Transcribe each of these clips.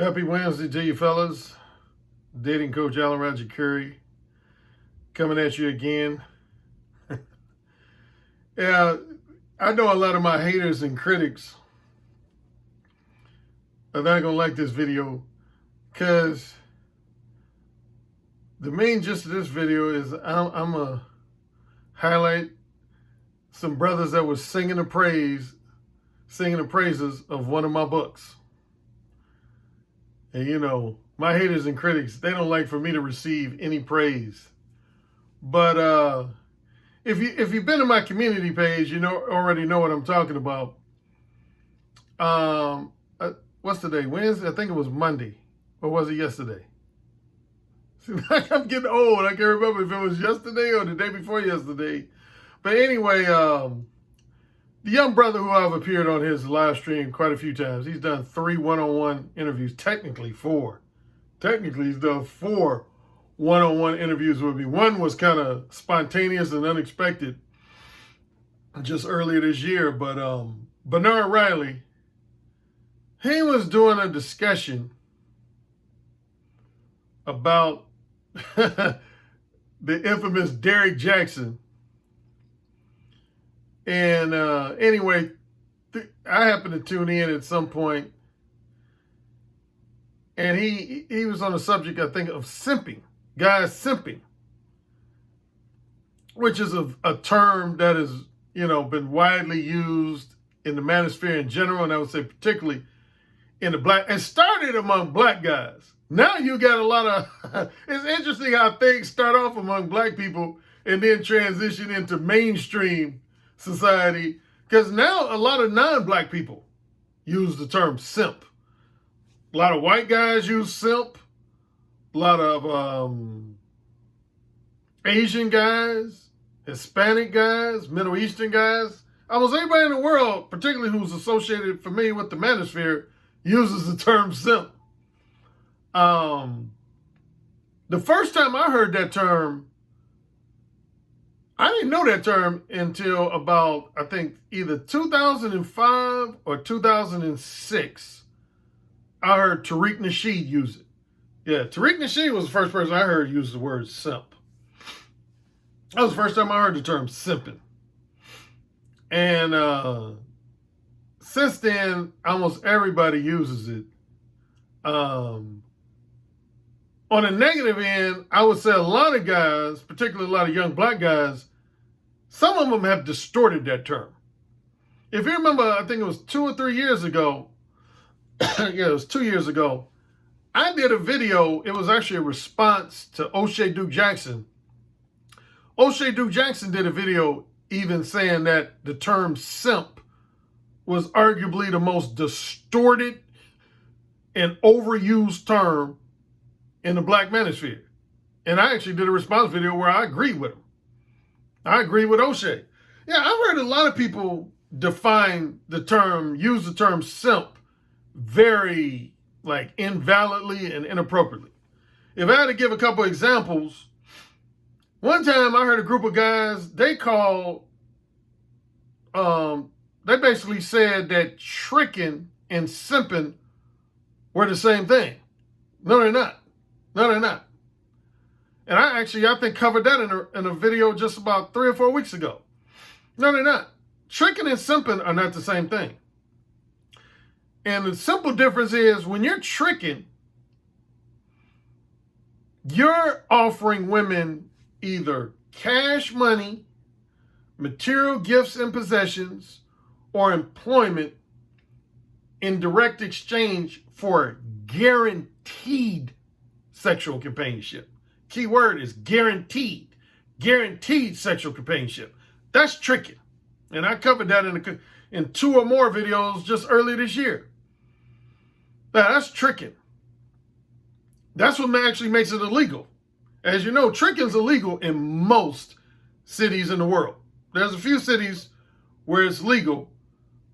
Happy Wednesday to you fellas. Dating coach Alan Roger Currie coming at you again. Yeah, I know a lot of my haters and critics are not going to like this video because the main gist of this video is I'm going to highlight some brothers that were singing the praises of one of my books. And you know, my haters and critics, they don't like for me to receive any praise. But if you've been to my community page, you already know what I'm talking about. What's today? Wednesday? I think it was Monday. Or was it yesterday? See, like I'm getting old. I can't remember if it was yesterday or the day before yesterday. But anyway, the young brother who I've appeared on his live stream quite a few times, he's done 3 one-on-one interviews, technically 4. Technically, he's done 4 one-on-one interviews with me. One was kind of spontaneous and unexpected just earlier this year, but Bernard Riley, he was doing a discussion about the infamous Derrick Jackson. And anyway, I happened to tune in at some point, and he was on the subject, I think, of simping, guys simping, which is a term that has, been widely used in the manosphere in general, and I would say particularly in the black, and started among black guys. Now you got a lot of, it's interesting how things start off among black people and then transition into mainstream society, because now a lot of non-black people use the term simp. A lot of white guys use simp. A lot of Asian guys, Hispanic guys, Middle Eastern guys. Almost everybody in the world, particularly who's familiar with the manosphere, uses the term simp. The first time I heard that term, I didn't know that term until about, I think, either 2005 or 2006. I heard Tariq Nasheed use it. Yeah, Tariq Nasheed was the first person I heard use the word simp. That was the first time I heard the term simping. And since then, almost everybody uses it. On the negative end, I would say a lot of guys, particularly a lot of young black guys, some of them have distorted that term. If you remember, I think it was 2 or 3 years ago, yeah, it was 2 years ago, I did a video. It was actually a response to O'Shea Duke Jackson. O'Shea Duke Jackson did a video even saying that the term simp was arguably the most distorted and overused term in the black manosphere. And I actually did a response video where I agreed with him. I agree with O'Shea. Yeah, I've heard a lot of people use the term simp very, invalidly and inappropriately. If I had to give a couple examples, one time I heard a group of guys, they basically said that tricking and simping were the same thing. No, they're not. No, they're not. And I think covered that in a video just about 3 or 4 weeks ago. No, they're not. Tricking and simping are not the same thing. And the simple difference is when you're tricking, you're offering women either cash money, material gifts and possessions, or employment in direct exchange for guaranteed sexual companionship. Key word is guaranteed. Guaranteed sexual companionship. That's tricking. And I covered that in 2 or more videos just earlier this year. Now, that's tricking. That's what actually makes it illegal. As you know, tricking is illegal in most cities in the world. There's a few cities where it's legal,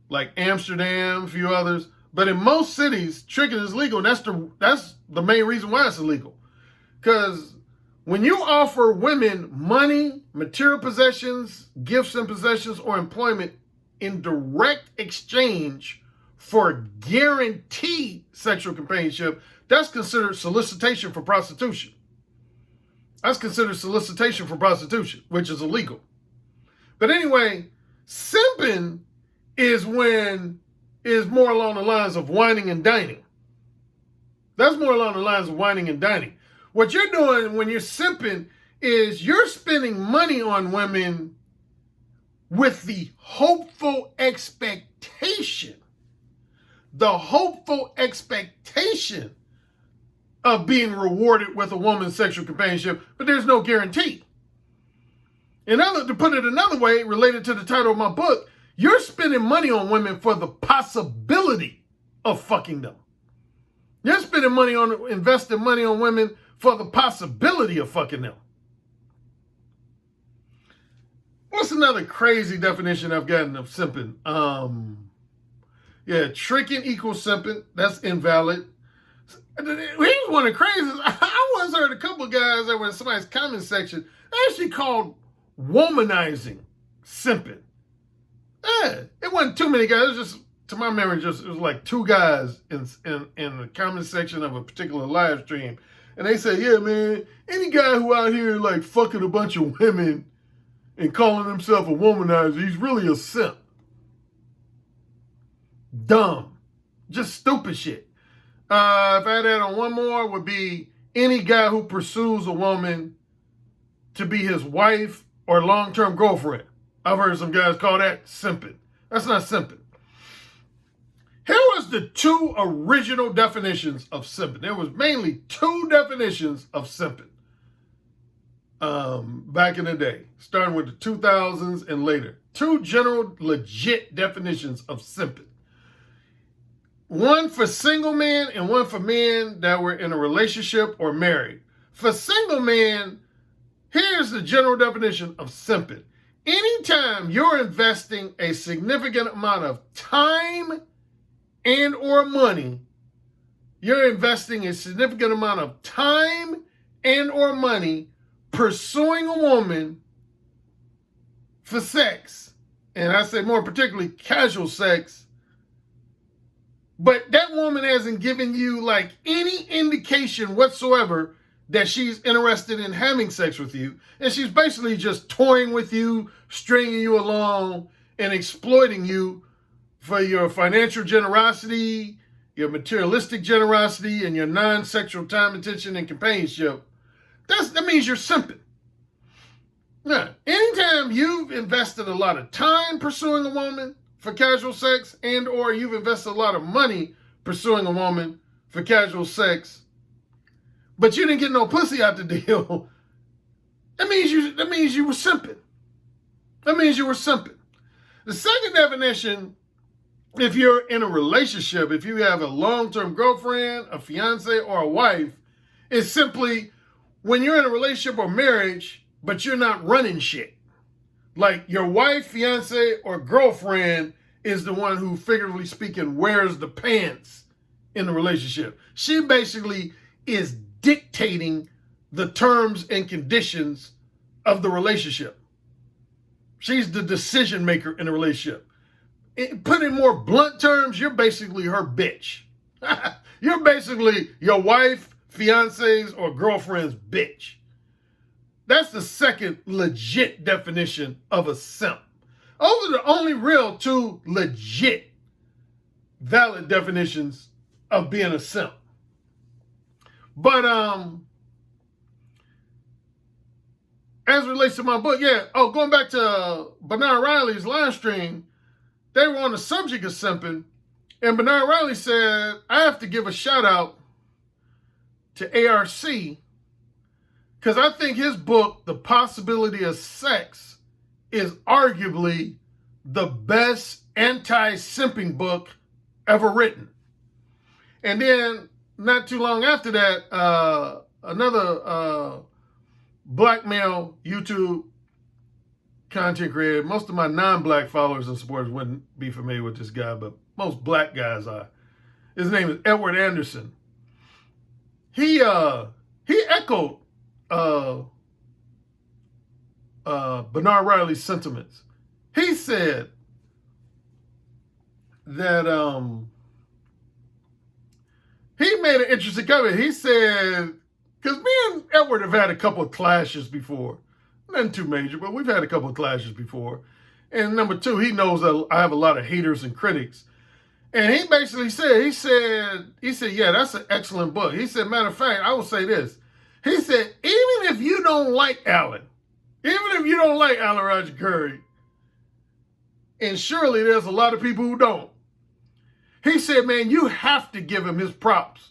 like Amsterdam, a few others. But in most cities, tricking is legal. And that's the main reason why it's illegal. Because when you offer women money, material possessions, gifts and possessions, or employment in direct exchange for guaranteed sexual companionship, that's considered solicitation for prostitution. That's considered solicitation for prostitution, which is illegal. But anyway, simping is more along the lines of whining and dining. That's more along the lines of whining and dining. What you're doing when you're simping is you're spending money on women with the hopeful expectation of being rewarded with a woman's sexual companionship, but there's no guarantee. To put it another way, related to the title of my book, you're spending money on women for the possibility of fucking them. You're investing money on women for the possibility of fucking them. What's another crazy definition I've gotten of simping? Tricking equals simping. That's invalid. Here's one of the craziest. I once heard a couple of guys that were in somebody's comment section, they actually called womanizing simping. It wasn't too many guys. It was just, to my memory, it was like two guys in the comment section of a particular live stream. And they said, yeah, man, any guy who out here like fucking a bunch of women and calling himself a womanizer, he's really a simp. Dumb. Just stupid shit. If I had that on one more, would be any guy who pursues a woman to be his wife or long-term girlfriend. I've heard some guys call that simping. That's not simping. Here was the two original definitions of simping. There was mainly two definitions of simping back in the day, starting with the 2000s and later. Two general, legit definitions of simping. One for single men and one for men that were in a relationship or married. For single men, here's the general definition of simping. Anytime you're investing a significant amount of time and or money, you're investing a significant amount of time and or money pursuing a woman for sex, and I say more particularly casual sex, but that woman hasn't given you like any indication whatsoever that she's interested in having sex with you, and she's basically just toying with you, stringing you along, and exploiting you for your financial generosity, your materialistic generosity, and your non-sexual time, attention, and companionship. That means you're simping. Now, anytime you've invested a lot of time pursuing a woman for casual sex, and or you've invested a lot of money pursuing a woman for casual sex, but you didn't get no pussy out the deal, that means you were simping. That means you were simping. The second definition, if you're in a relationship, if you have a long-term girlfriend, a fiance, or a wife, is simply when you're in a relationship or marriage, but you're not running shit. Like your wife, fiance, or girlfriend is the one who, figuratively speaking, wears the pants in the relationship. She basically is dictating the terms and conditions of the relationship. She's the decision maker in the relationship. Put in more blunt terms, you're basically her bitch. You're basically your wife, fiance's, or girlfriend's bitch. That's the second legit definition of a simp. Those are the only real two legit, valid definitions of being a simp. But as it relates to my book, going back to Bernard Riley's live stream, they were on the subject of simping, and Bernard Riley said, I have to give a shout out to ARC, because I think his book, The Possibility of Sex, is arguably the best anti-simping book ever written. And then, not too long after that, another black male YouTube content creator, most of my non-black followers and supporters wouldn't be familiar with this guy, but most black guys are. His name is Edward Anderson. He echoed Bernard Riley's sentiments. He said that he made an interesting comment. He said, because me and Edward have had a couple of clashes before. Nothing too major, but we've had a couple of clashes before. And number two, he knows that I have a lot of haters and critics. And he basically said, yeah, that's an excellent book. He said, matter of fact, I will say this. He said, even if you don't like Alan Roger Currie, and surely there's a lot of people who don't, he said, man, you have to give him his props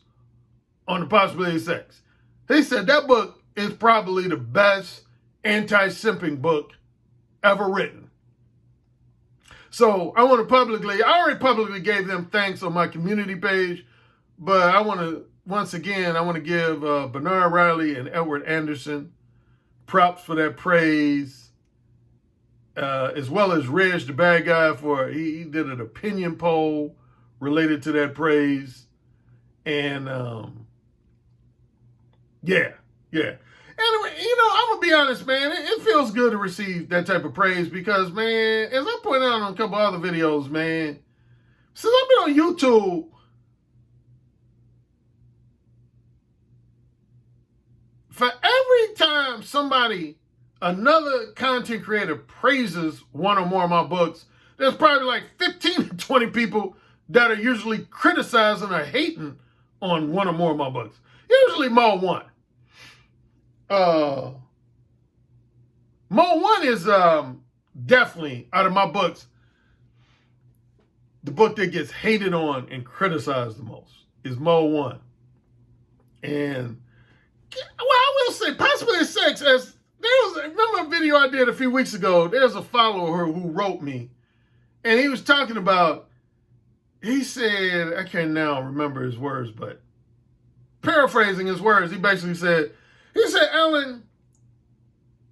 on The Possibility of Sex. He said that book is probably the best anti-simping book ever written. So I already publicly gave them thanks on my community page, but I want to give Bernard Riley and Edward Anderson props for that praise, as well as Reg, the bad guy, for he did an opinion poll related to that praise. And yeah. Anyway, I'm going to be honest, man. It feels good to receive that type of praise because, man, as I pointed out on a couple other videos, man, since I've been on YouTube, for every time another content creator praises one or more of my books, there's probably like 15 to 20 people that are usually criticizing or hating on one or more of my books. Usually more one. Mo 1 is definitely, out of my books, the book that gets hated on and criticized the most is Mo 1. And, well, I will say, Possibility of Sex, remember a video I did a few weeks ago, there's a follower who wrote me, and he was talking about, he said, I can't now remember his words, but paraphrasing his words, he basically said, Alan,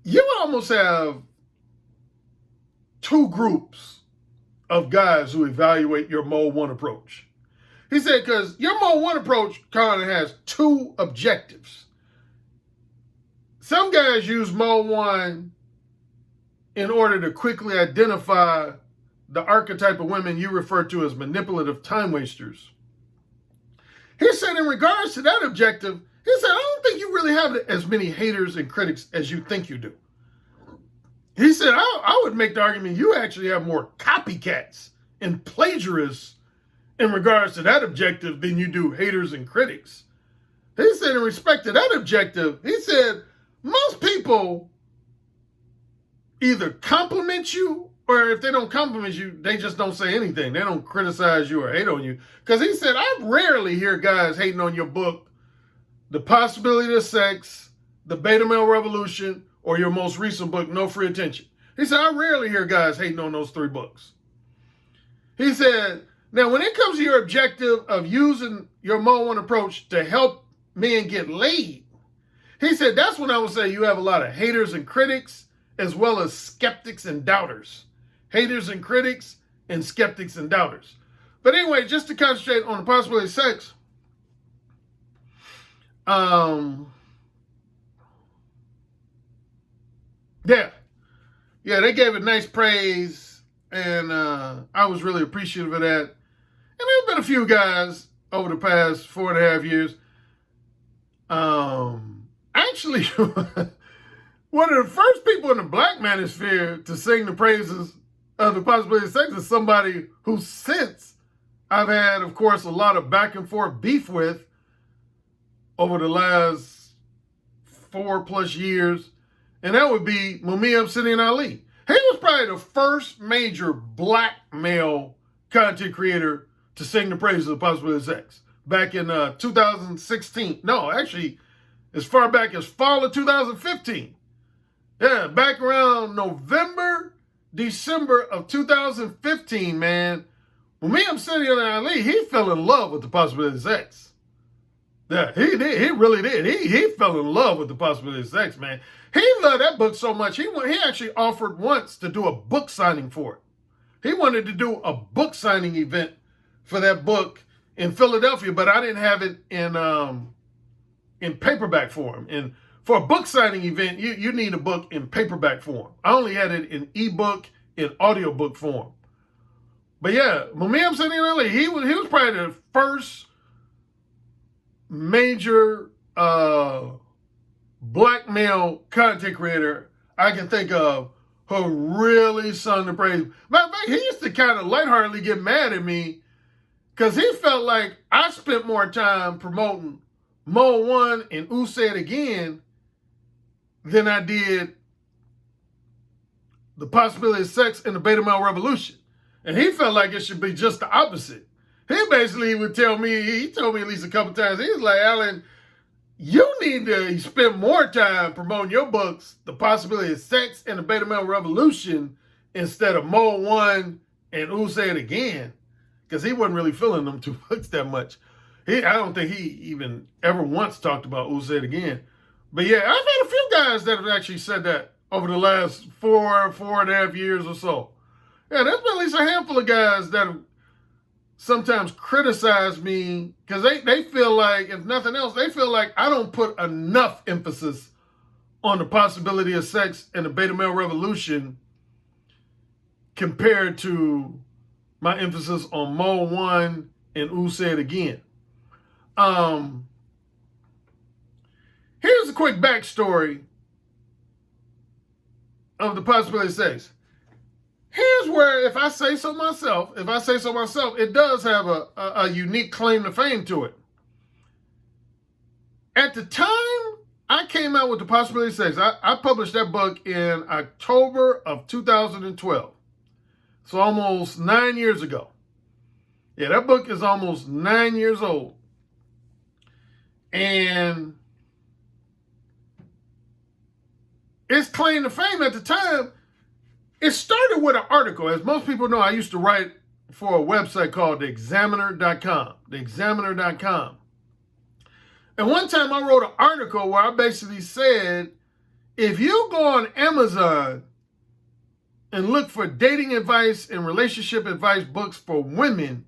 you almost have two groups of guys who evaluate your Mo 1 approach. He said, because your Mo 1 approach kind of has two objectives. Some guys use Mo 1 in order to quickly identify the archetype of women you refer to as manipulative time wasters. He said, in regards to that objective, he said, I don't think you really have as many haters and critics as you think you do. He said, I would make the argument you actually have more copycats and plagiarists in regards to that objective than you do haters and critics. He said, in respect to that objective, he said, most people either compliment you, or if they don't compliment you, they just don't say anything. They don't criticize you or hate on you. Because he said, I rarely hear guys hating on your book, The Possibility of Sex, The Beta Male Revolution, or your most recent book, No Free Attention. He said, I rarely hear guys hating on those three books. He said, now when it comes to your objective of using your Mo 1 approach to help men get laid, he said, that's when I would say you have a lot of haters and critics, as well as skeptics and doubters. Haters and critics and skeptics and doubters. But anyway, just to concentrate on The Possibility of Sex, yeah, they gave it nice praise, and I was really appreciative of that. And there's been a few guys over the past 4.5 years. Actually, one of the first people in the Black manosphere to sing the praises of The Possibility of Sex is somebody who since I've had, of course, a lot of back and forth beef with over the last 4+ years, and that would be Mumia Obsidian Ali. He was probably the first major Black male content creator to sing the praises of The Possibility of Sex back in 2016. No, actually, as far back as fall of 2015. Yeah, back around November, December of 2015, man, Mumia Obsidian Ali, he fell in love with The Possibility of Sex. Yeah, he did. He really did. He fell in love with The Possibility of Sex, man. He loved that book so much, he actually offered once to do a book signing for it. He wanted to do a book signing event for that book in Philadelphia, but I didn't have it in paperback form. And for a book signing event, you need a book in paperback form. I only had it in ebook, in audiobook form. But yeah, when me, I'm sitting in LA, he was probably the first major black male content creator I can think of who really sung the praise. Matter of fact, he used to kind of lightheartedly get mad at me because he felt like I spent more time promoting Mo 1 and Who Said Again than I did The Possibility of Sex and the Beta Male Revolution. And he felt like it should be just the opposite. He basically would tell me, he told me at least a couple times, he was like, Alan, you need to spend more time promoting your books, The Possibility of Sex and the Beta Male Revolution, instead of Mo 1 and Who Said Again, because he wasn't really feeling them two books that much. I don't think he even ever once talked about Who Said Again. But yeah, I've had a few guys that have actually said that over the last 4.5 years or so. Yeah, there's been at least a handful of guys that have sometimes criticize me because they feel like, if nothing else, they feel like I don't put enough emphasis on The Possibility of Sex and the Beta Male Revolution compared to my emphasis on Mo 1 and Who Said Again. Here's a quick backstory of The Possibility of Sex. Here's where, if I say so myself, it does have a unique claim to fame to it. At the time I came out with The Possibility of Sex, I published that book in October of 2012. So almost 9 years ago. Yeah, that book is almost 9 years old. And its claim to fame at the time, it started with an article. As most people know, I used to write for a website called theexaminer.com. Theexaminer.com. And one time I wrote an article where I basically said, if you go on Amazon and look for dating advice and relationship advice books for women,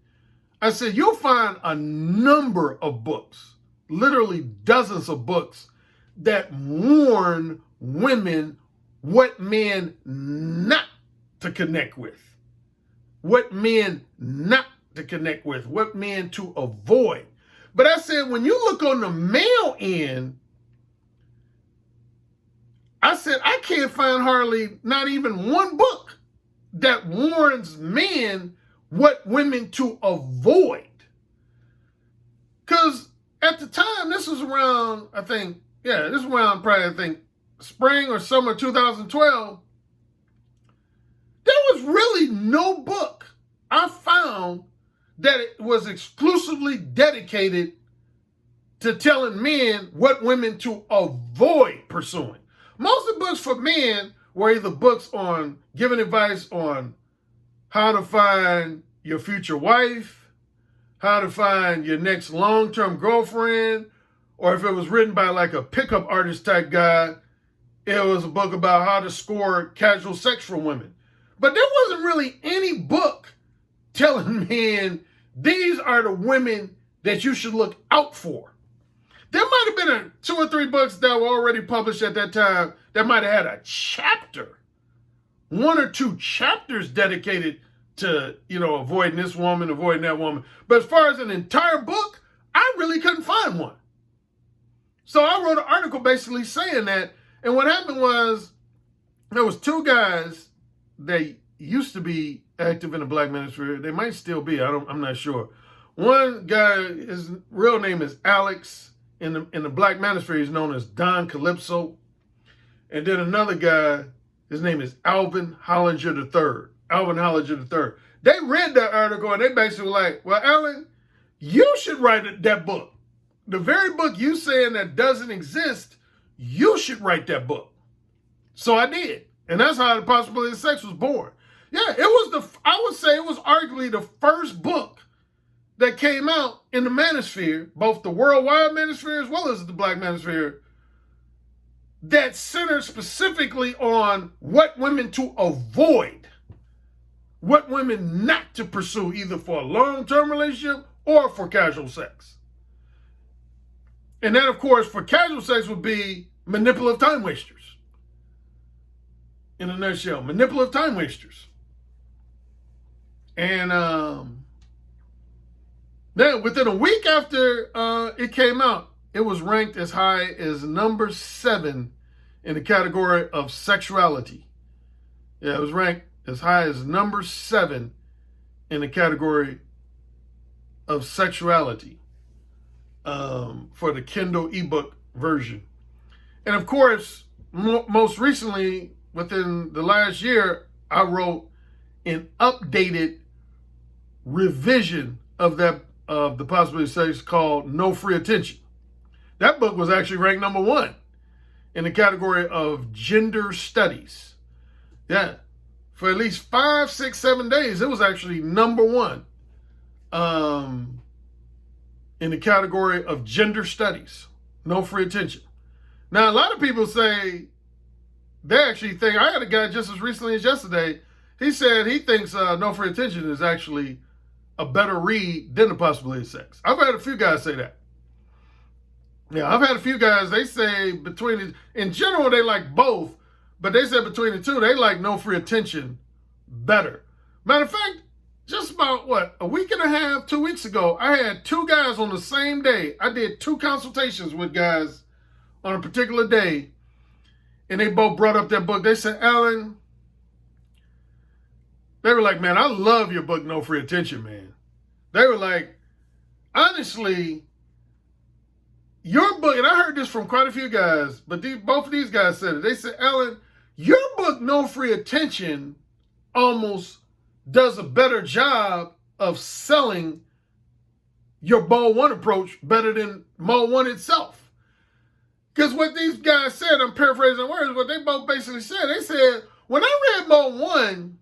I said, you'll find a number of books, literally dozens of books, that warn women what men not to connect with, what men not to connect with, what men to avoid. But I said, when you look on the male end, I said, I can't find hardly not even one book that warns men what women to avoid. Because at the time, this was around, spring or summer 2012, there was really no book I found that it was exclusively dedicated to telling men what women to avoid pursuing. Most of the books for men were either books on giving advice on how to find your future wife, how to find your next long-term girlfriend, or if it was written by like a pickup artist type guy, it was a book about how to score casual sex for women. But there wasn't really any book telling men these are the women that you should look out for. There might have been 2 or 3 books that were already published at that time that might have had a chapter, 1 or 2 chapters dedicated to, avoiding this woman, avoiding that woman. But as far as an entire book, I really couldn't find one. So I wrote an article basically saying that. And what happened was there was 2 guys that used to be active in the black manosphere. They might still be. I'm not sure. One guy, his real name is Alex. In the black manosphere, he's known as Don Calypso. And then another guy, his name is Alvin Hollinger III. Alvin Hollinger III. They read that article and they basically were like, well, Alan, you should write that book. The very book you saying that doesn't exist, you should write that book. So I did. And that's how The Possibility of Sex was born. Yeah, I would say it was arguably the first book that came out in the manosphere, both the worldwide manosphere as well as the black manosphere, that centered specifically on what women to avoid, what women not to pursue, either for a long-term relationship or for casual sex. And that, of course, for casual sex would be manipulative time wasters. In a nutshell, manipulative time wasters. And then within a week after it came out, it was ranked as high as number 7 in the category of sexuality. Yeah, it was ranked as high as number 7 in the category of sexuality for the Kindle ebook version. And of course, most recently, within the last year, I wrote an updated revision of the Possibility of Sex called No Free Attention. That book was actually ranked number 1 in the category of gender studies. Yeah, for at least 5, 6, 7 days, it was actually number 1 in the category of gender studies. No Free Attention. Now, a lot of people say, they actually think, I had a guy just as recently as yesterday, he said he thinks No Free Attention is actually a better read than The Possibility of Sex. I've had a few guys say that. Yeah, I've had a few guys, they say in general, they like both, but they said between the two, they like No Free Attention better. Matter of fact, just about, a week and a half, 2 weeks ago, I had 2 guys on the same day. I did 2 consultations with guys on a particular day, and they both brought up their book. They said, Alan, they were like, man, I love your book, No Free Attention, man. They were like, honestly, your book, and I heard this from quite a few guys, but both of these guys said it. They said, Alan, your book, No Free Attention, almost does a better job of selling your Mode 1 approach better than Mode 1 itself. Because what these guys said, I'm paraphrasing words, what they both basically said, they said, when I read Mode 1,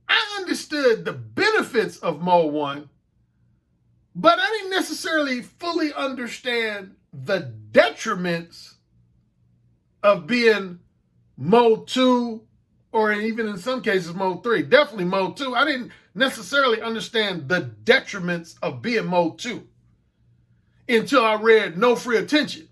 I understood the benefits of Mode 1, but I didn't necessarily fully understand the detriments of being Mode 2, or even in some cases Mode 3. Definitely Mode 2. I didn't necessarily understand the detriments of being Mode 2 until I read No Free Attention.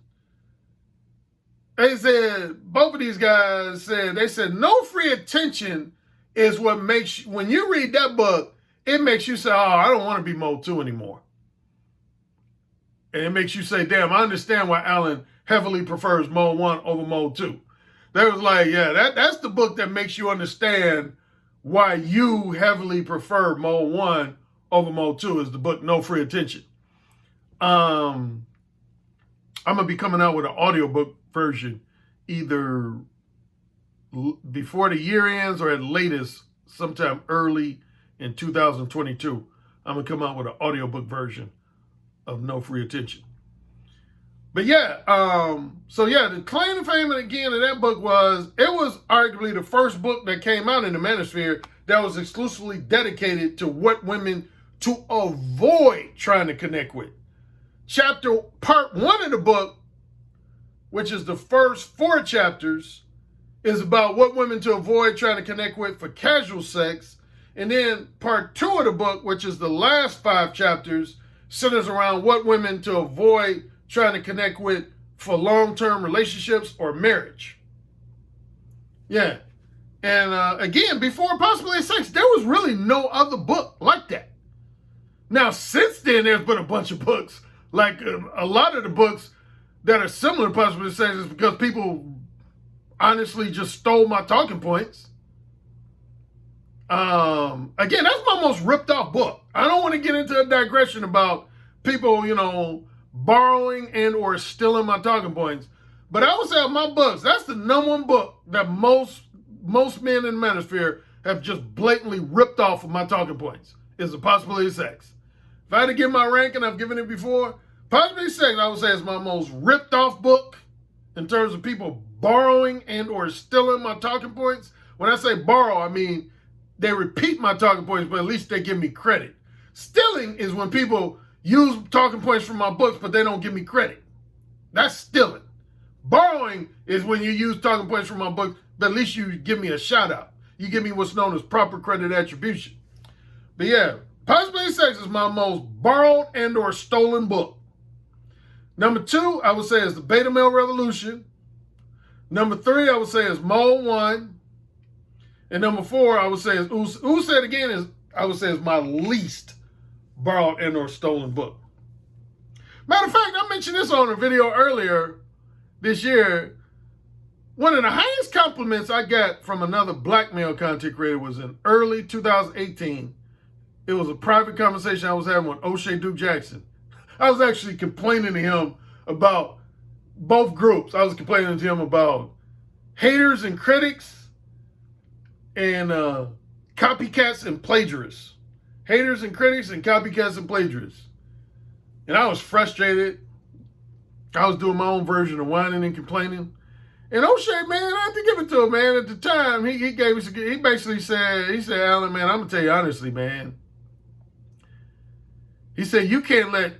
They said, both of these guys said, they said, No Free Attention is what makes, when you read that book, it makes you say, oh, I don't want to be Mode 2 anymore. And it makes you say, damn, I understand why Alan heavily prefers Mode 1 over Mode 2. They was like, yeah, that's the book that makes you understand why you heavily prefer Mode 1 over Mode 2 is the book No Free Attention. I'm going to be coming out with an audiobook version either before the year ends or at latest sometime early in 2022. I'm going to come out with an audiobook version of No Free Attention. But yeah, so yeah, the claim to fame again of that book was, it was arguably the first book that came out in the manosphere that was exclusively dedicated to what women to avoid trying to connect with. Part 1 of the book, which is the first 4 chapters, is about what women to avoid trying to connect with for casual sex. And then part 2 of the book, which is the last 5 chapters, centers around what women to avoid trying to connect with for long-term relationships or marriage. Yeah. And again, before Possibility of Sex, there was really no other book like that. Now, since then, there's been a bunch of books. Like a lot of the books that are similar to Possibility of Sex is because people honestly just stole my talking points. Again, that's my most ripped off book. I don't want to get into a digression about people, borrowing and or stealing my talking points. But I would say of my books, that's the #1 book that most men in the manosphere have just blatantly ripped off of my talking points, is The Possibility of Sex. If I had to give my ranking, I've given it before. Possibility of Sex, I would say, is my most ripped off book in terms of people borrowing and or stealing my talking points. When I say borrow, I mean they repeat my talking points, but at least they give me credit. Stealing is when people use talking points from my books, but they don't give me credit. That's stealing. Borrowing is when you use talking points from my book, but at least you give me a shout out. You give me what's known as proper credit attribution. But yeah, Possibility of Sex is my most borrowed and or stolen book. #2, I would say, is The Beta Male Revolution. #3, I would say, is Mode 1. And number 4, I would say is Who Said Again is, I would say, is my least borrowed and or stolen book. Matter of fact, I mentioned this on a video earlier this year. One of the highest compliments I got from another black male content creator was in early 2018. It was a private conversation I was having with O'Shea Duke Jackson. I was actually complaining to him about both groups. I was complaining to him about haters and critics and copycats and plagiarists. Haters and critics and copycats and plagiarists. And I was frustrated. I was doing my own version of whining and complaining. And O'Shea, man, I have to give it to him, man. At the time, he basically said, Alan, man, I'm going to tell you honestly, man. He said, you can't let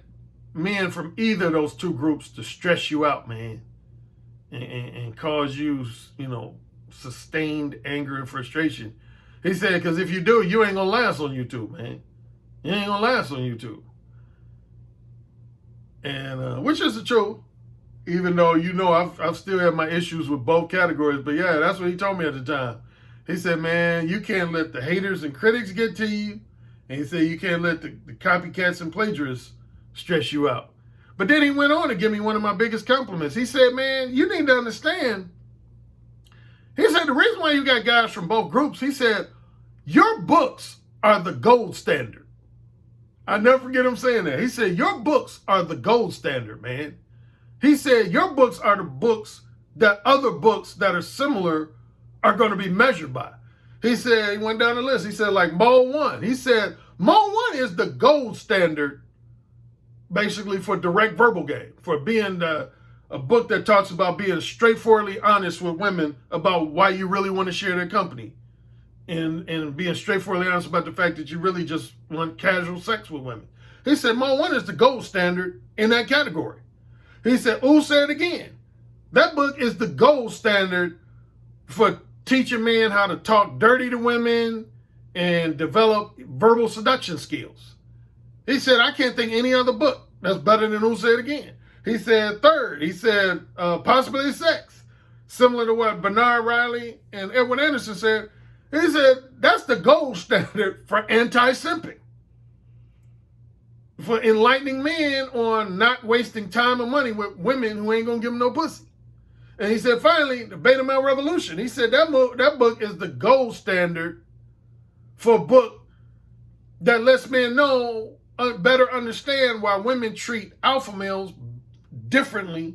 men from either of those two groups to stress you out, man, and cause you, sustained anger and frustration. He said, because if you do, you ain't going to last on YouTube, man. You ain't going to last on YouTube. And which is the truth, even though, I've still have my issues with both categories. But yeah, that's what he told me at the time. He said, man, you can't let the haters and critics get to you. And he said, you can't let the copycats and plagiarists stress you out. But then he went on to give me one of my biggest compliments. He said, man, you need to understand. He said, the reason why you got guys from both groups, he said, your books are the gold standard. I never forget him saying that. He said, your books are the gold standard, man. He said, your books are the books that other books that are similar are going to be measured by. He said, he went down the list. He said, like Mole 1. He said, Mole 1 is the gold standard, basically, for direct verbal game, for being a book that talks about being straightforwardly honest with women about why you really want to share their company. And being straightforwardly honest about the fact that you really just want casual sex with women. He said, Mole 1 is the gold standard in that category. He said, Who Said Again? That book is the gold standard for teaching men how to talk dirty to women and develop verbal seduction skills. He said, I can't think any other book that's better than Who Said Again. He said, third, he said, Possibility Sex, similar to what Bernard Riley and Edwin Anderson said. He said, that's the gold standard for anti-simping, for enlightening men on not wasting time and money with women who ain't going to give them no pussy. And he said, finally, the Beta Male Revolution. He said that book is the gold standard for a book that lets men know, better understand why women treat alpha males differently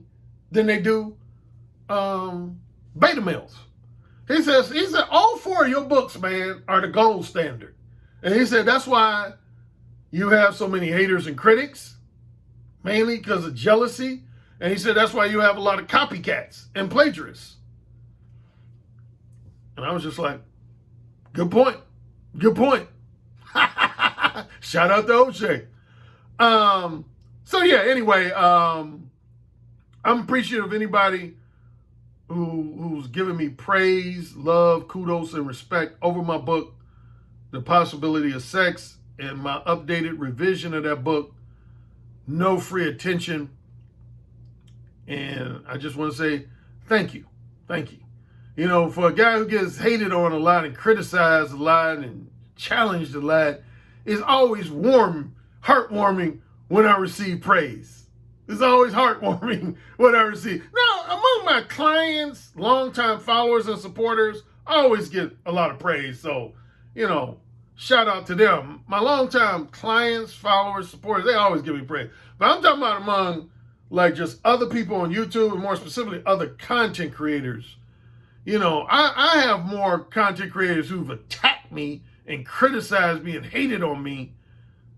than they do beta males. He said, all 4 of your books, man, are the gold standard. And he said, that's why you have so many haters and critics, mainly because of jealousy. And he said, that's why you have a lot of copycats and plagiarists. And I was just like, good point. Good point. Shout out to O'Shea. So yeah, anyway, I'm appreciative of anybody who's giving me praise, love, kudos, and respect over my book, The Possibility of Sex, and my updated revision of that book, No Free Attention. And I just want to say thank you. Thank you. For a guy who gets hated on a lot and criticized a lot and challenged a lot, it's always heartwarming when I receive praise. It's always heartwarming when I receive. Now, among my clients, longtime followers and supporters, I always get a lot of praise. So, shout out to them. My longtime clients, followers, supporters, they always give me praise. But I'm talking about among just other people on YouTube, and more specifically other content creators. I have more content creators who've attacked me and criticized me and hated on me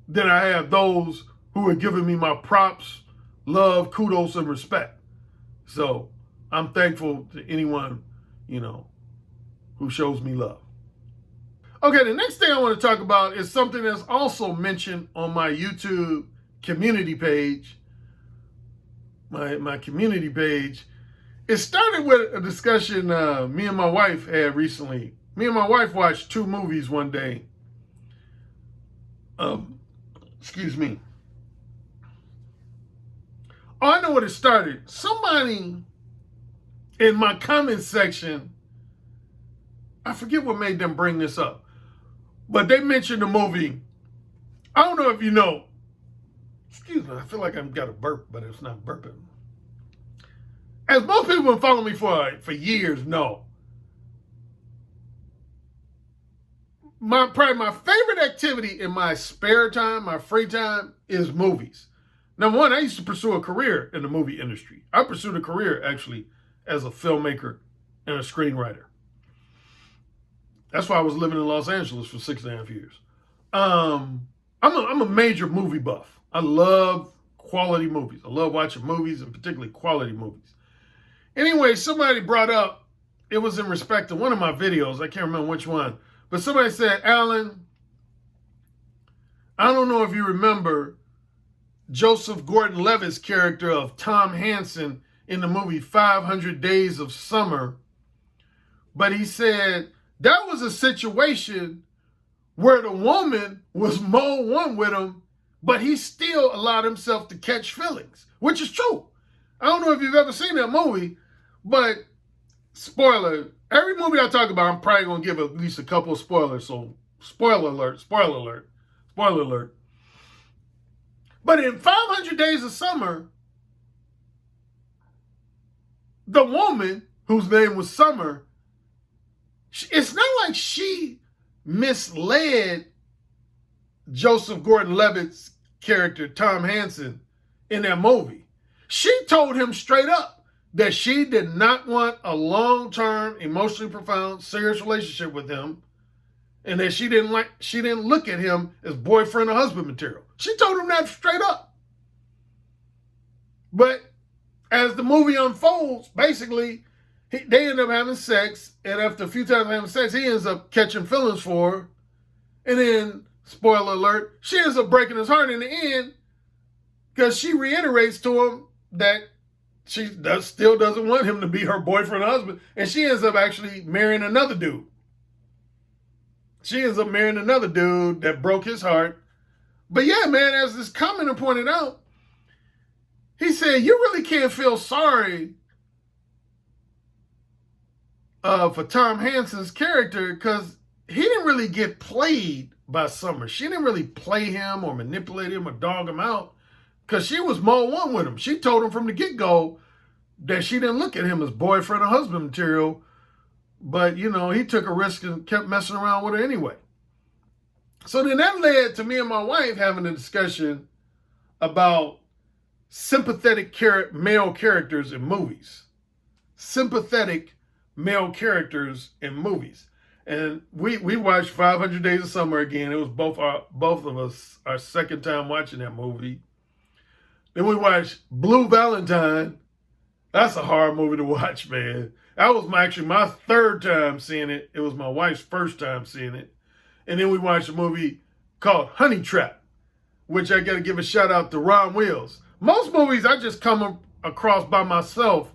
than I have those who are giving me my props, love, kudos, and respect. So I'm thankful to anyone, who shows me love. Okay, the next thing I want to talk about is something that's also mentioned on my YouTube community page. My community page. It started with a discussion me and my wife had recently. Me and my wife watched 2 movies one day. Excuse me. Oh, I know what it started. Somebody in my comment section I forget what made them bring this up, but they mentioned the movie. I don't know if you know. Excuse me, I feel like I've got a burp, but it's not burping. As most people who follow me for years know, probably my favorite activity in my spare time, my free time, is movies. Number one, I used to pursue a career in the movie industry. I pursued a career, actually, as a filmmaker and a screenwriter. That's why I was living in Los Angeles for 6.5 years. I'm a major movie buff. I love quality movies. I love watching movies, and particularly quality movies. Anyway, somebody brought up, it was in respect to one of my videos, I can't remember which one, but somebody said, Alan, I don't know if you remember Joseph Gordon-Levitt's character of Tom Hansen in the movie 500 Days of Summer, but he said that was a situation where the woman was more one with him, but he still allowed himself to catch feelings, which is true. I don't know if you've ever seen that movie, but spoiler, every movie I talk about, I'm probably going to give at least a couple of spoilers, so spoiler alert, spoiler alert, spoiler alert. But in 500 Days of Summer, the woman, whose name was Summer, it's not like she misled Joseph Gordon-Levitt's character, Tom Hansen, in that movie. She told him straight up that she did not want a long-term, emotionally profound, serious relationship with him, and that she didn't look at him as boyfriend or husband material. She told him that straight up. But as the movie unfolds, basically, they end up having sex, and after a few times having sex, he ends up catching feelings for her, and then, spoiler alert, she ends up breaking his heart in the end because she reiterates to him that she still doesn't want him to be her boyfriend or husband, and she ends up actually marrying another dude. She ends up marrying another dude that broke his heart. But yeah, man, as this commenter pointed out, he said, you really can't feel sorry for Tom Hansen's character because he didn't really get played by Summer. She didn't really play him or manipulate him or dog him out because she was more one with him. She told him from the get-go that she didn't look at him as boyfriend or husband material, but, you know, he took a risk and kept messing around with her anyway. So then that led to me and my wife having a discussion about sympathetic male characters in movies. Sympathetic male characters in movies. And we watched 500 Days of Summer again. It was both of us, our second time watching that movie. Then we watched Blue Valentine. That's a hard movie to watch, man. That was actually my third time seeing it. It was my wife's first time seeing it. And then we watched a movie called Honey Trap, which I got to give a shout out to Ron Wills. Most movies I just come across by myself.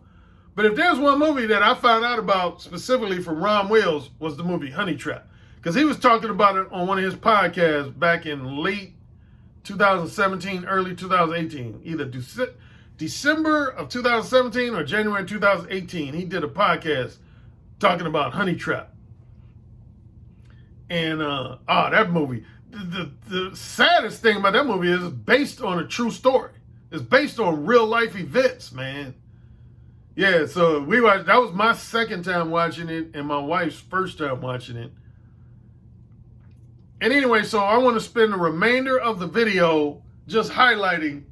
But if there's one movie that I found out about specifically from Ron Wills, was the movie Honey Trap. Because he was talking about it on one of his podcasts back in late 2017, early 2018. Either December of 2017 or January 2018. He did a podcast talking about Honey Trap. And that movie, the saddest thing about that movie is it's based on a true story. It's based on real life events, man. Yeah, so we watched, that was my second time watching it and my wife's first time watching it. And anyway, so I want to spend the remainder of the video just highlighting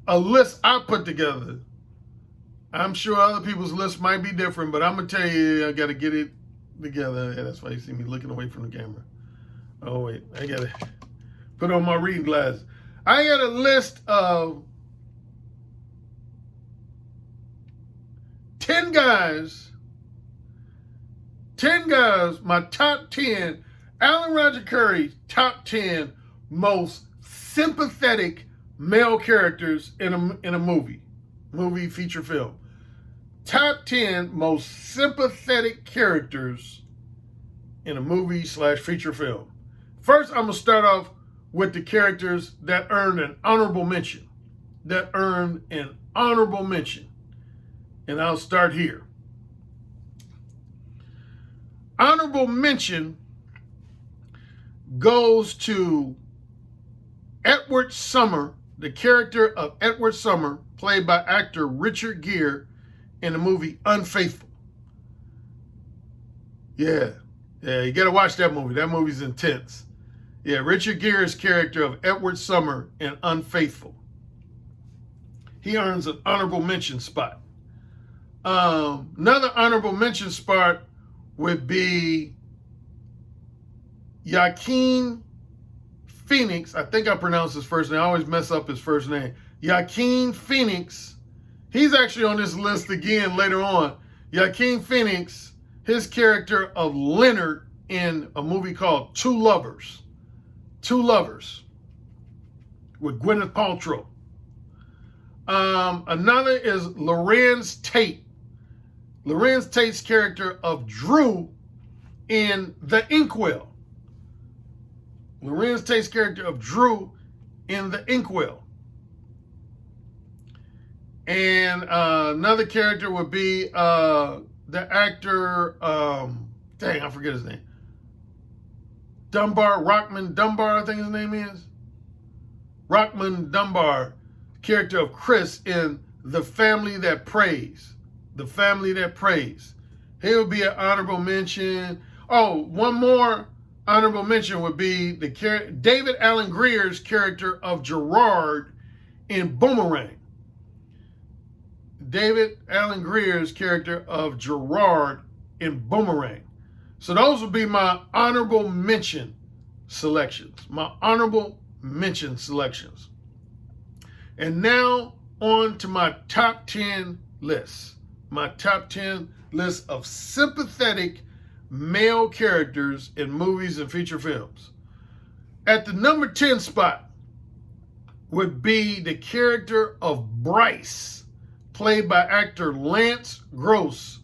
a list I put together. I'm sure other people's lists might be different, but I'm going to tell you, I got to get it together. Yeah, that's why you see me looking away from the camera. Oh, wait, I got to put on my reading glasses. I got a list of 10 guys, my top 10, Alan Roger Currie's top 10 most sympathetic male characters in a movie feature film. Top 10 most sympathetic characters in a movie / feature film. First, I'm going to start off with the characters that earned an honorable mention. And I'll start here. honorable mention goes to Edward Summer, the character of Edward Summer, played by actor Richard Gere in the movie Unfaithful. Yeah, you got to watch that movie. That movie's intense. Yeah, Richard Gere's character of Edward Summer in Unfaithful. He earns an honorable mention spot. Another honorable mention spot would be Joaquin Phoenix. I think I pronounced his first name. I always mess up his first name. Joaquin Phoenix. He's actually on this list again later on. Joaquin Phoenix, his character of Leonard in a movie called Two Lovers. Two Lovers with Gwyneth Paltrow. Another is Lorenz Tate. Lorenz Tate's character of Drew in The Inkwell. Lorenz Tate's character of Drew in The Inkwell. And another character would be the actor, I forget his name. Rockman Dunbar, I think his name is. Rockman Dunbar, character of Chris in The Family That Prays. The Family That Prays. He would be an honorable mention. Oh, one more honorable mention would be David Alan Grier's character of Gerard in Boomerang. David Alan Grier's character of Gerard in Boomerang. So those would be my honorable mention selections. My honorable mention selections. And now on to my top 10 lists. My top 10 list of sympathetic male characters in movies and feature films. At the number 10 spot would be the character of Bryce, played by actor Lance Gross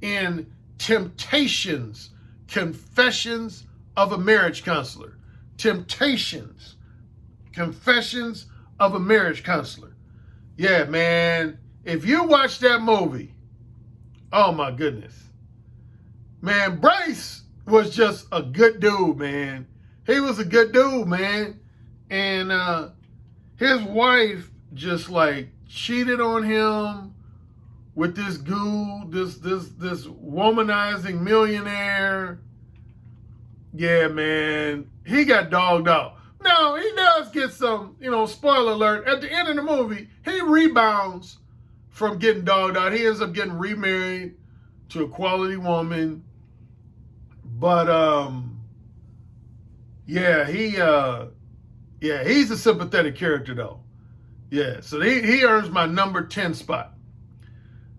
in Temptations, Confessions of a Marriage Counselor. Temptations, Confessions of a Marriage Counselor. Yeah, man, if you watch that movie, oh my goodness. Man, Bryce was just a good dude, man. He was a good dude, man. And his wife just like cheated on him with this goo, this womanizing millionaire. Yeah, man. He got dogged out. Now, he does get some, spoiler alert. At the end of the movie, he rebounds from getting dogged out. He ends up getting remarried to a quality woman. But, he's a sympathetic character, though. Yeah, so he earns my number 10 spot.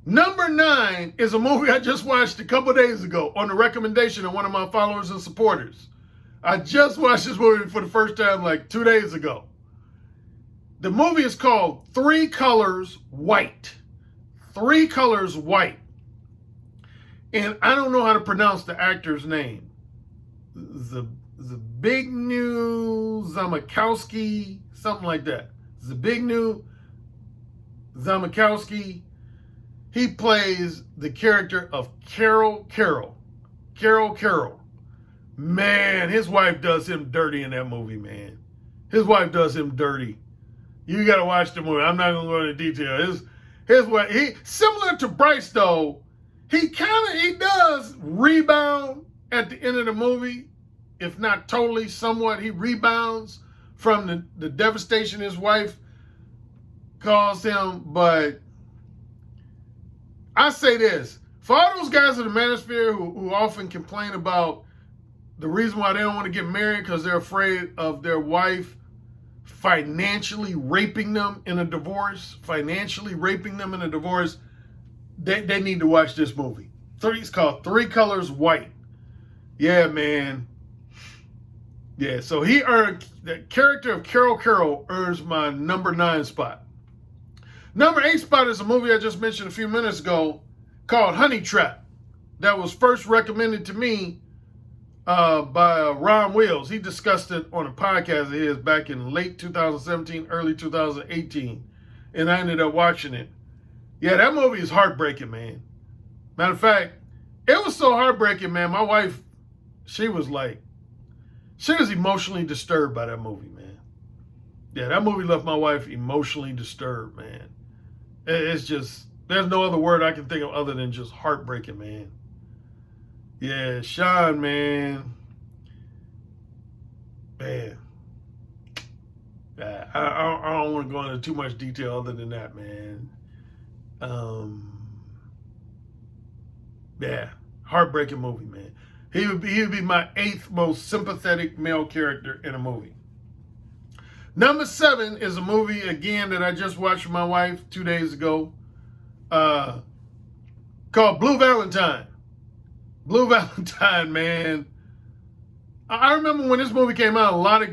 Number 9 is a movie I just watched a couple days ago on the recommendation of one of my followers and supporters. I just watched this movie for the first time like 2 days ago. The movie is called Three Colors White. Three Colors White. And I don't know how to pronounce the actor's name. Zbigniew Zamachowski, something like that. Zbigniew Zamachowski. He plays the character of Carol. Man, his wife does him dirty in that movie, man. His wife does him dirty. You got to watch the movie. I'm not going to go into detail. His wife, similar to Bryce, though, he does rebound at the end of the movie. If not totally, somewhat, he rebounds from the devastation his wife caused him. But I say this, for all those guys in the manosphere who often complain about the reason why they don't want to get married because they're afraid of their wife financially raping them in a divorce, they need to watch this movie. It's called Three Colors White. Yeah, man. Yeah, so the character of Carol earns my number 9 spot. Number 8 spot is a movie I just mentioned a few minutes ago called Honey Trap that was first recommended to me by Ron Wills. He discussed it on a podcast of his back in late 2017, early 2018, and I ended up watching it. Yeah, that movie is heartbreaking, man. Matter of fact, It was so heartbreaking, man. My wife, she was emotionally disturbed by that movie, man. Yeah, that movie left my wife emotionally disturbed, man. It's just, there's no other word I can think of other than just heartbreaking, man. Yeah, Sean, man. Man. I don't want to go into too much detail other than that, man. Yeah, heartbreaking movie, man. He would be my 8th most sympathetic male character in a movie. Number 7 is a movie, again, that I just watched with my wife 2 days ago, called Blue Valentine. Blue Valentine, man. I remember when this movie came out, a lot of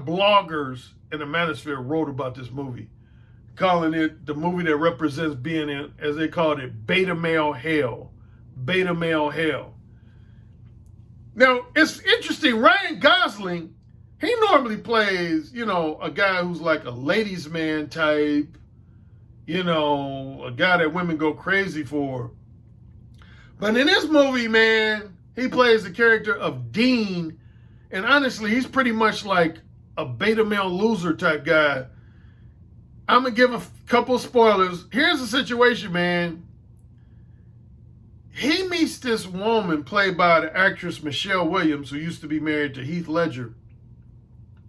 bloggers in the manosphere wrote about this movie, calling it the movie that represents being in, as they called it, beta male hell. Beta male hell. Now, it's interesting. Ryan Gosling, he normally plays, a guy who's like a ladies' man type, a guy that women go crazy for. But in this movie, man, he plays the character of Dean. And honestly, he's pretty much like a beta male loser type guy. I'm going to give a couple of spoilers. Here's the situation, man. He meets this woman played by the actress Michelle Williams, who used to be married to Heath Ledger.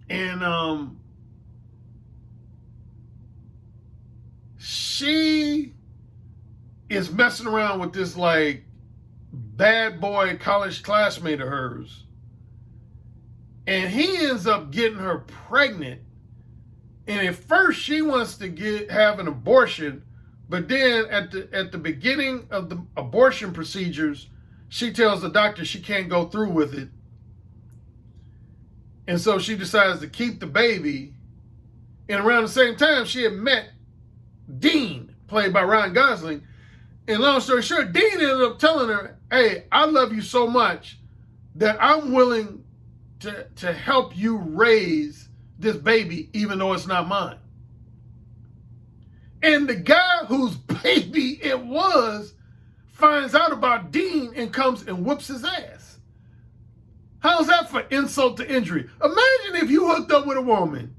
And she is messing around with this like bad boy college classmate of hers. And he ends up getting her pregnant. And at first she wants to have an abortion, but then at the beginning of the abortion procedures, she tells the doctor she can't go through with it. And so she decides to keep the baby. And around the same time, she had met Dean, played by Ryan Gosling. And long story short, Dean ended up telling her, hey, I love you so much that I'm willing to help you raise this baby, even though it's not mine. And the guy whose baby it was finds out about Dean and comes and whoops his ass. How's that for insult to injury? Imagine if you hooked up with a woman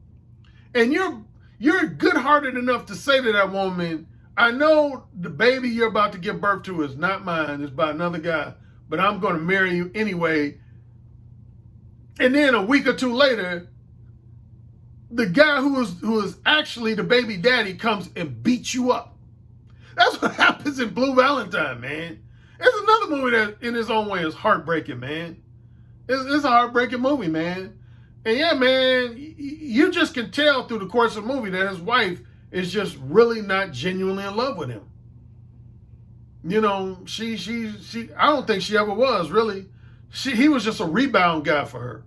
and you're good-hearted enough to say to that woman, I know the baby you're about to give birth to is not mine, it's by another guy, but I'm going to marry you anyway. And then a week or two later, the guy who is actually the baby daddy comes and beats you up. That's what happens in Blue Valentine, man. It's another movie that in its own way is heartbreaking, man. It's a heartbreaking movie, man. And yeah, man, you just can tell through the course of the movie that his wife is just really not genuinely in love with him. She I don't think she ever was, really. He was just a rebound guy for her.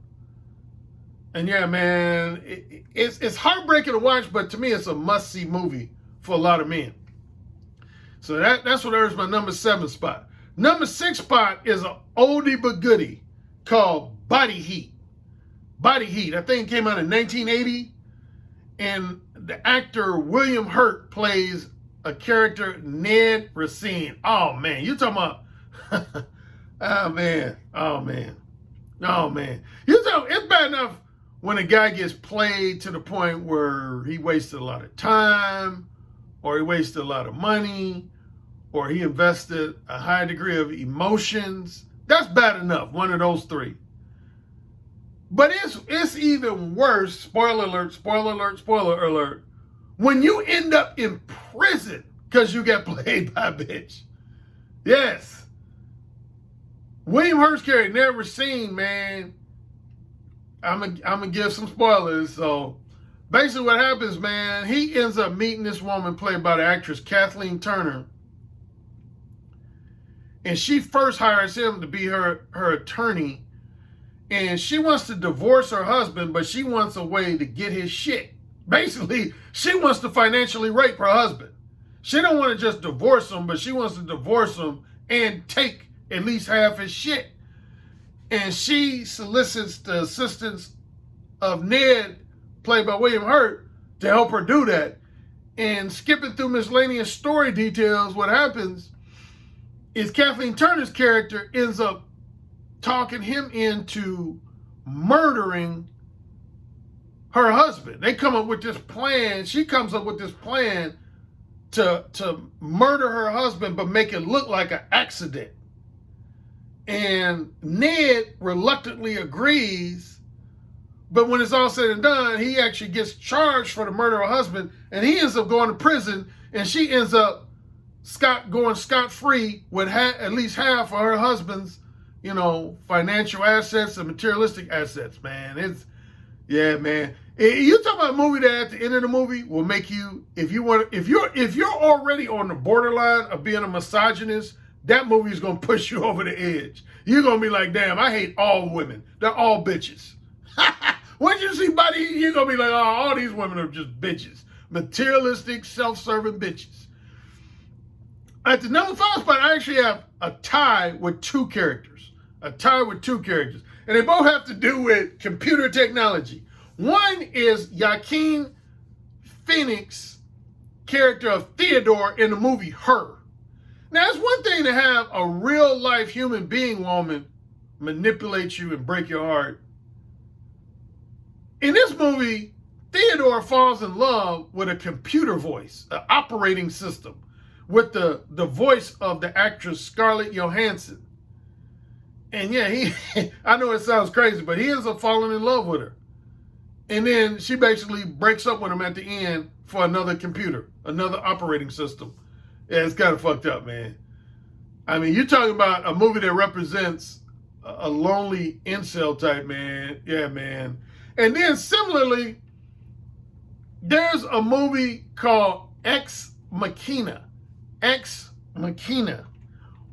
And yeah, man, it's heartbreaking to watch, but to me, it's a must-see movie for a lot of men. So that's what earns my number 7 spot. Number 6 spot is an oldie but goodie called Body Heat. Body Heat. I think it came out in 1980. And the actor William Hurt plays a character, Ned Racine. Oh, man. You talking about... Oh, man. It's bad enough when a guy gets played to the point where he wasted a lot of time, or he wasted a lot of money, or he invested a high degree of emotions. That's bad enough, one of those 3. But it's even worse, spoiler alert, when you end up in prison because you get played by a bitch. Yes. William Hurt's character, Never Seen, man. I'm gonna give some spoilers. So basically what happens, man, he ends up meeting this woman played by the actress Kathleen Turner. And she first hires him to be her attorney. And she wants to divorce her husband, but she wants a way to get his shit. Basically, she wants to financially rape her husband. She don't want to just divorce him, but she wants to divorce him and take at least half his shit. And she solicits the assistance of Ned, played by William Hurt, to help her do that. And skipping through miscellaneous story details, what happens is Kathleen Turner's character ends up talking him into murdering her husband. They come up with this plan. She comes up with this plan to murder her husband, but make it look like an accident. And Ned reluctantly agrees, but when it's all said and done, he actually gets charged for the murder of her husband, and he ends up going to prison, and she ends up going scot-free with at least half of her husband's, financial assets and materialistic assets, man. Man. You talk about a movie that at the end of the movie will make you, if you're already on the borderline of being a misogynist, that movie is going to push you over the edge. You're going to be like, damn, I hate all women. They're all bitches. Once you see Buddy, you're going to be like, oh, all these women are just bitches. Materialistic, self-serving bitches. At the number 5 spot, I actually have a tie with two characters. And they both have to do with computer technology. One is Joaquin Phoenix's character of Theodore in the movie Her. Now, it's one thing to have a real-life human being woman manipulate you and break your heart. In this movie, Theodore falls in love with a computer voice, an operating system, with the voice of the actress Scarlett Johansson. And yeah, I know it sounds crazy, but he ends up falling in love with her. And then she basically breaks up with him at the end for another computer, another operating system. Yeah, it's kind of fucked up, man. I mean, you're talking about a movie that represents a lonely incel type, man. Yeah, man. And then similarly, there's a movie called Ex Machina,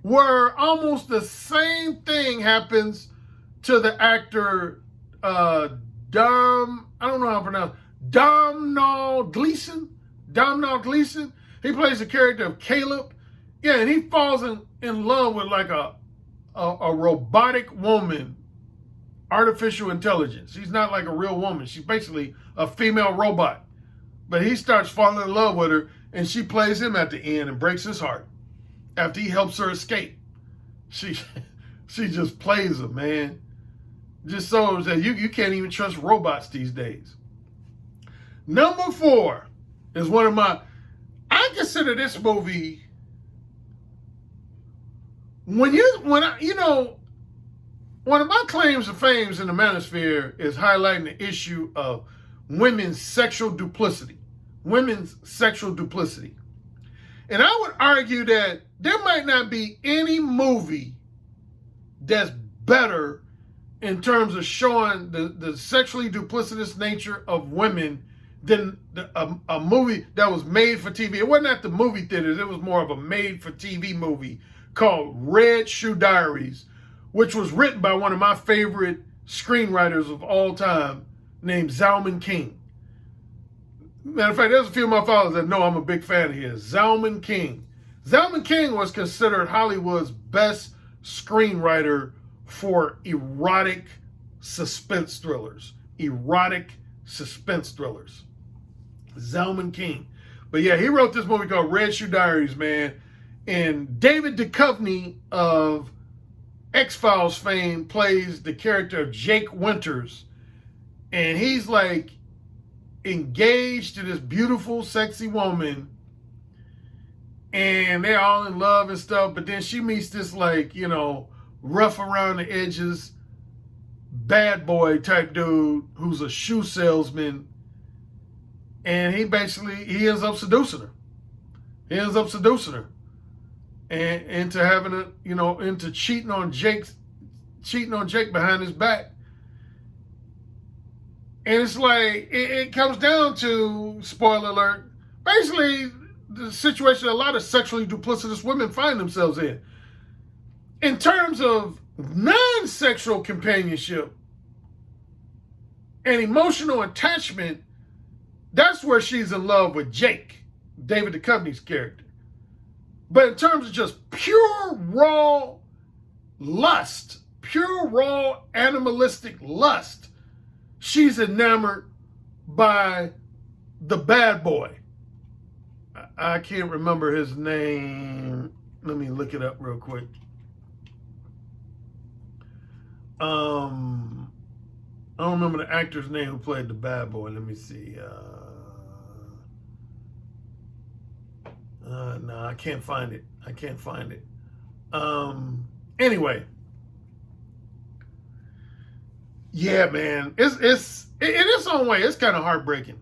where almost the same thing happens to the actor I don't know how to pronounce it, Domhnall Gleeson. He plays the character of Caleb. Yeah, and he falls in love with like a robotic woman, artificial intelligence. She's not like a real woman. She's basically a female robot. But he starts falling in love with her, and she plays him at the end and breaks his heart after he helps her escape. She just plays him, man. Just so that you can't even trust robots these days. Number 4 is I consider this movie, one of my claims to fame in the manosphere is highlighting the issue of women's sexual duplicity. And I would argue that there might not be any movie that's better in terms of showing the sexually duplicitous nature of women than a movie that was made for TV. It wasn't at the movie theaters. It was more of a made-for-TV movie called Red Shoe Diaries, which was written by one of my favorite screenwriters of all time named Zalman King. Matter of fact, there's a few of my followers that know I'm a big fan of his. Zalman King. Zalman King was considered Hollywood's best screenwriter for erotic suspense thrillers. Zalman King. But yeah, he wrote this movie called Red Shoe Diaries, man. And David Duchovny of X-Files fame plays the character of Jake Winters. And he's like engaged to this beautiful, sexy woman. And they're all in love and stuff. But then she meets this rough around the edges, bad boy type dude who's a shoe salesman. And he ends up seducing her. And into having into cheating on Jake behind his back. And it's like, it comes down to, spoiler alert, basically the situation a lot of sexually duplicitous women find themselves in. In terms of non-sexual companionship and emotional attachment, that's where she's in love with Jake, David Duchovny's character. But in terms of just pure, raw lust, pure, raw, animalistic lust, she's enamored by the bad boy. I can't remember his name. Let me look it up real quick. I don't remember the actor's name who played the bad boy. Let me see. No, I can't find it. Anyway, yeah, man, in its own way, it's kind of heartbreaking.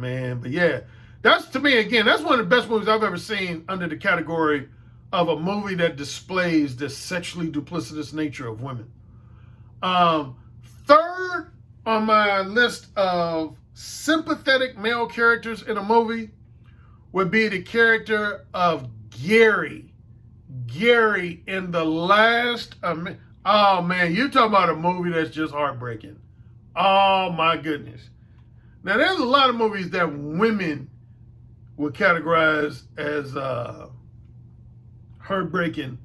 Man. But yeah, that's, to me, again, that's one of the best movies I've ever seen under the category of a movie that displays the sexually duplicitous nature of women. Third on my list of sympathetic male characters in a movie would be the character of Gary. Gary in the last... oh, man, you talking about a movie that's just heartbreaking. Oh, my goodness. Now, there's a lot of movies that women would categorize as heartbreaking.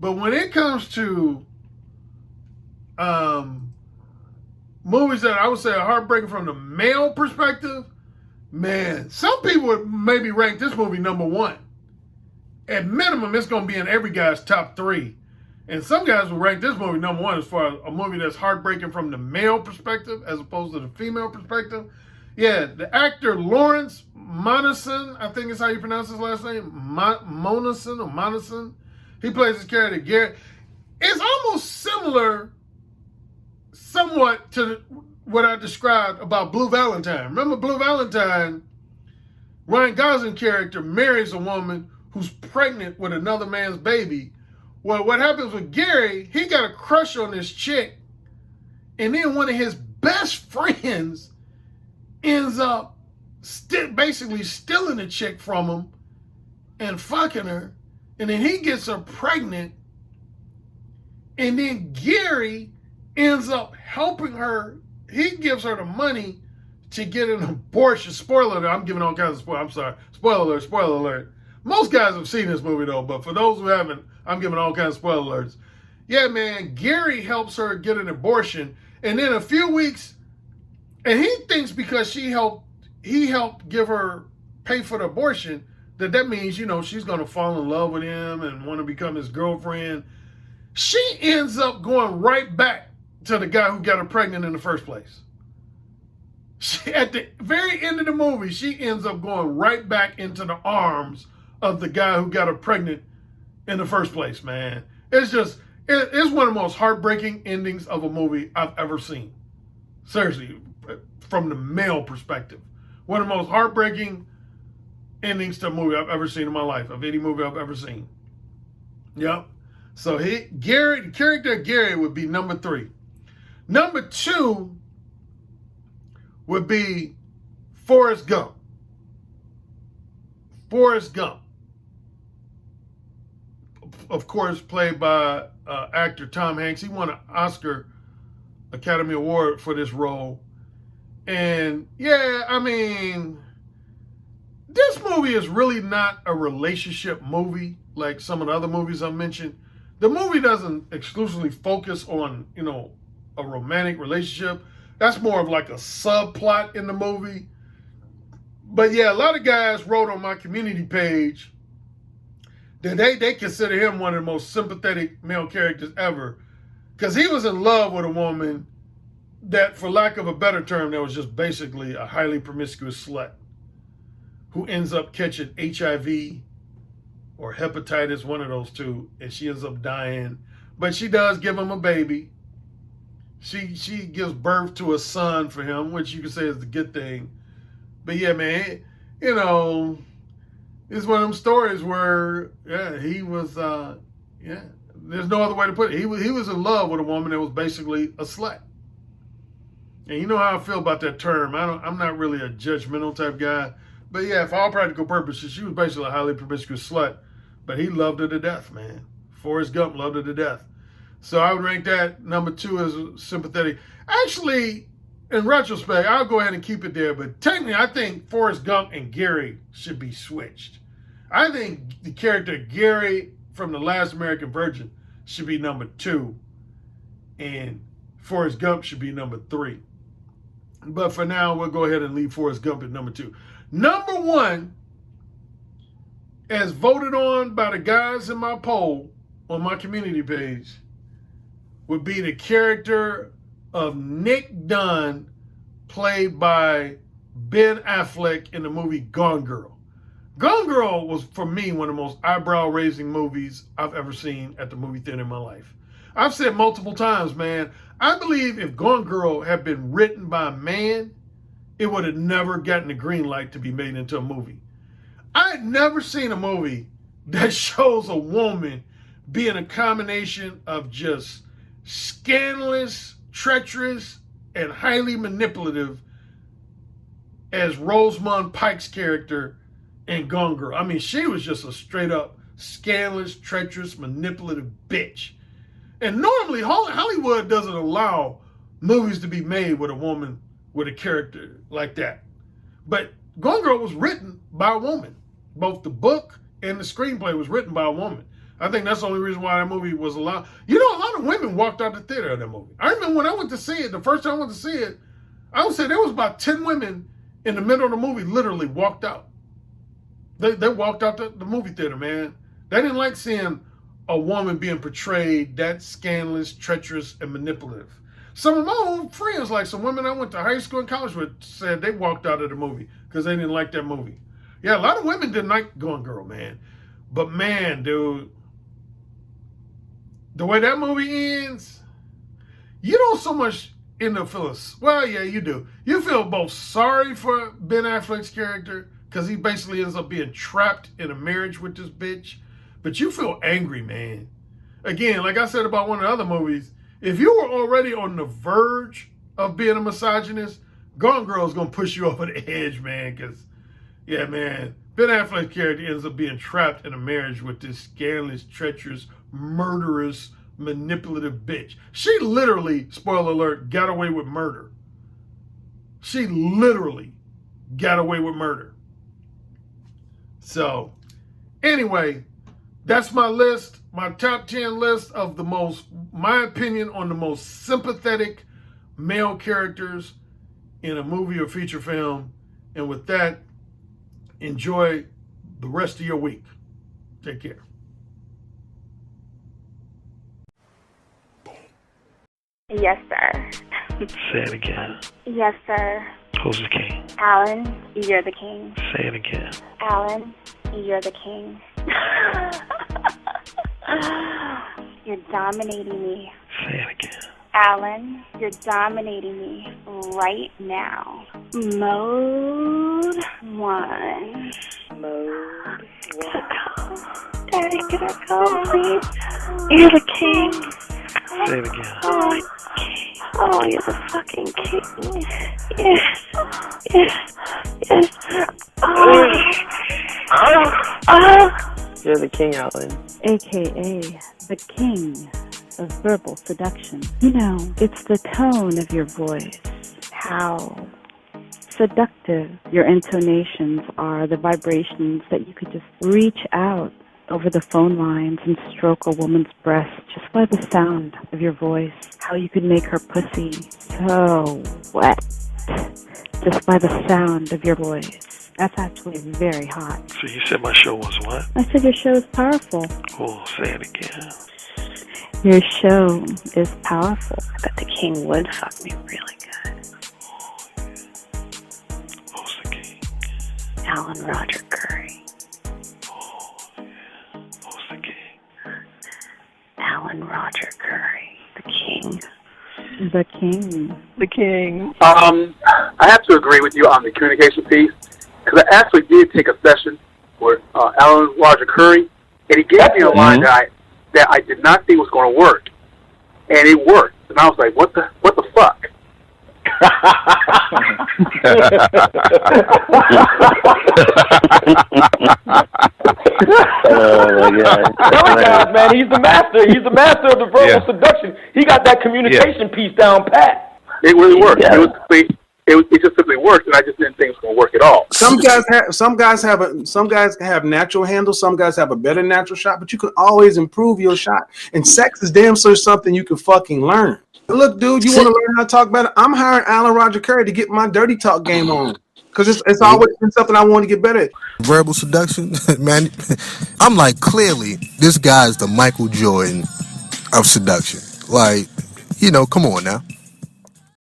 But when it comes to movies that I would say are heartbreaking from the male perspective, man, some people would maybe rank this movie number one. At minimum, it's going to be in every guy's top three. And some guys will rank this movie number one as far as a movie that's heartbreaking from the male perspective as opposed to the female perspective. Yeah, the actor Lawrence Monason, I think is how you pronounce his last name, Monason. He plays his character Gary. It's almost similar, somewhat, to what I described about Blue Valentine. Remember Blue Valentine? Ryan Gosling's character marries a woman who's pregnant with another man's baby. Well, what happens with Gary, he got a crush on this chick, and then one of his best friends ends up basically stealing the chick from him and fucking her, and then he gets her pregnant, and then Gary ends up helping her. He gives her the money to get an abortion. Spoiler alert, I'm giving all kinds of spoilers. I'm sorry. Spoiler alert. Most guys have seen this movie though, but for those who haven't, I'm giving all kinds of spoiler alerts. Yeah, man, Gary helps her get an abortion, and then a few weeks, and he thinks because he helped give her, pay for the abortion, that means, she's going to fall in love with him and want to become his girlfriend. She ends up going right back to the guy who got her pregnant in the first place. At the very end of the movie, she ends up going right back into the arms of the guy who got her pregnant in the first place, man. It's one of the most heartbreaking endings of a movie I've ever seen. Seriously, from the male perspective. One of the most heartbreaking endings to a movie I've ever seen in my life, of any movie I've ever seen. Yep. So the character of Gary would be number 3. Number 2 would be Forrest Gump. Forrest Gump. Of course, played by actor Tom Hanks. He won an Oscar Academy Award for this role. And yeah, I mean, this movie is really not a relationship movie like some of the other movies I mentioned. The movie doesn't exclusively focus on, a romantic relationship. That's more of like a subplot in the movie. But yeah, a lot of guys wrote on my community page that they consider him one of the most sympathetic male characters ever, because he was in love with a woman that, for lack of a better term, that was just basically a highly promiscuous slut who ends up catching HIV or hepatitis, one of those two, and she ends up dying. But she does give him a baby. She gives birth to a son for him, which you could say is the good thing. But yeah, man, it's one of them stories where, yeah, he was, there's no other way to put it. He was in love with a woman that was basically a slut. And you know how I feel about that term. I'm not really a judgmental type guy. But yeah, for all practical purposes, she was basically a highly promiscuous slut. But he loved her to death, man. Forrest Gump loved her to death. So I would rank that number 2 as sympathetic. Actually, in retrospect, I'll go ahead and keep it there. But technically, I think Forrest Gump and Gary should be switched. I think the character Gary from The Last American Virgin should be number 2. And Forrest Gump should be number 3. But for now, we'll go ahead and leave Forrest Gump at number 2. Number 1 as voted on by the guys in my poll on my community page, would be the character of Nick Dunn, played by Ben Affleck in the movie Gone Girl. Gone Girl was, for me, one of the most eyebrow-raising movies I've ever seen at the movie theater in my life. I've said multiple times, man, I believe if Gone Girl had been written by a man, it would have never gotten the green light to be made into a movie. I had never seen a movie that shows a woman being a combination of just scandalous, treacherous, and highly manipulative as Rosamund Pike's character in Gone Girl. I mean, she was just a straight up scandalous, treacherous, manipulative bitch. And normally Hollywood doesn't allow movies to be made with a woman with a character like that. But Gone Girl was written by a woman. Both the book and the screenplay was written by a woman. I think that's the only reason why that movie was allowed. You know, a lot of women walked out the theater of that movie. I remember when I went to see it, the first time I went to see it, I would say there was about 10 women in the middle of the movie literally walked out. They walked out the movie theater, man. They didn't like seeing a woman being portrayed that scandalous, treacherous, and manipulative. Some of my own friends, like some women I went to high school and college with, said they walked out of the movie because they didn't like that movie. Yeah, a lot of women didn't like Gone Girl, man. But man, dude, the way that movie ends, you don't so much end up feeling, well, yeah, you do. You feel both sorry for Ben Affleck's character because he basically ends up being trapped in a marriage with this bitch, but you feel angry, man. Again, like I said about one of the other movies, if you were already on the verge of being a misogynist, Gone Girl is going to push you over the edge, man, because, yeah, man, Ben Affleck's character ends up being trapped in a marriage with this scandalous, treacherous, murderous, manipulative bitch. She literally, spoiler alert, got away with murder. She literally got away with murder. So, anyway, that's my list, my top 10 list of the most, my opinion on the most sympathetic male characters in a movie or feature film. And with that, enjoy the rest of your week. Take care. Yes, sir. Say it again. Yes, sir. Who's the king? Alan, you're the king. Say it again. Alan, you're the king. You're dominating me. Say it again. Alan, you're dominating me right now. Mode 1. Mode 1. Daddy, can I go, please? You're the king. Say it again. Oh, you're the fucking king. Yes. Yes. Yes. You're the king, Alan. AKA the king of verbal seduction. You know, it's the tone of your voice, how seductive your intonations are, the vibrations that you could just reach out over the phone lines and stroke a woman's breast just by the sound of your voice, how you could make her pussy so wet just by the sound of your voice. That's actually very hot. So you said my show was what? I said your show is powerful. Oh, say it again. Your show is powerful. I bet the king would fuck me really good. Who's the king? Alan Roger Currie. Oh, yeah. Who's the king? Alan Roger Currie. The king. The king. The king. I have to agree with you on the communication piece, because I actually did take a session with Alan Roger Currie, and he gave me a line that I did not think was going to work, and it worked. And I was like, what the fuck? Oh my God, man, he's the master. He's the master of the verbal seduction. He got that communication piece down pat. It really worked. Yeah. It just simply worked, and I just didn't think it was going to work at all. Some guys have natural handles. Some guys have a better natural shot, but you can always improve your shot. And sex is damn sure something you can fucking learn. Look, dude, you want to learn how to talk better? I'm hiring Alan Roger Currie to get my dirty talk game on. because it's always been something I want to get better at. Verbal seduction, man. I'm like, clearly, this guy is the Michael Jordan of seduction. Like, come on now.